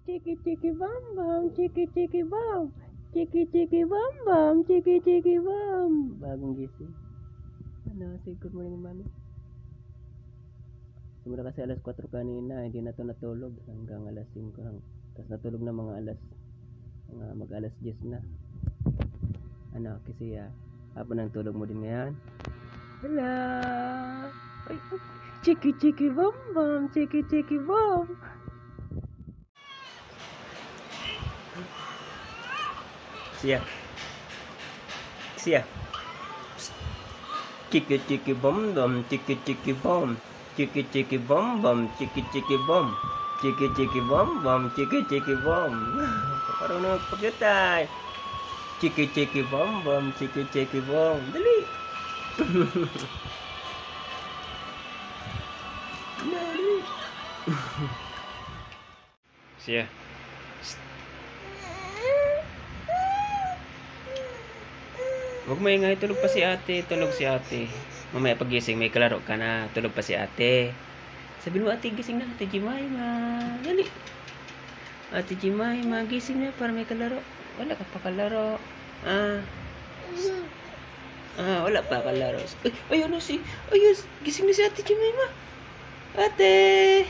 Chiki chiki bam bam, chiki chiki bam. Chiki chiki bam bam, chiki chiki bam. Bagong gising. Ano, say good morning, mami. Simula kasi alas 4 kanina, hindi na to natulog hanggang alas 5 lang. Tapos natulog na mga mag alas 10 na. Ano, kasi hapon ang tulog mo din ngayon. Hello. Ay, chiki chiki bam bam, chiki chiki bam. Siya. Chiki chiki bam bam, chiki chiki bam. Chiki chiki bam bam, chiki chiki bam. Chiki chiki bam bam, chiki chiki bam. Parang nagpagkatay. Chiki chiki bam bam, chiki chiki bam. Dali. Dali. Siya. Huwag maingay, tulog pa si ate. Tulog si ate. Mamaya pagising, may kalaro ka na. Tulog pa si ate. Sabihin mo, ate, gising na. Ate Jemima. Dali. Ate Jemima, gising na para may kalaro. Wala ka pa kalaro. Wala pa kalaro. Ayun, gising na si ate Jemima. Ate!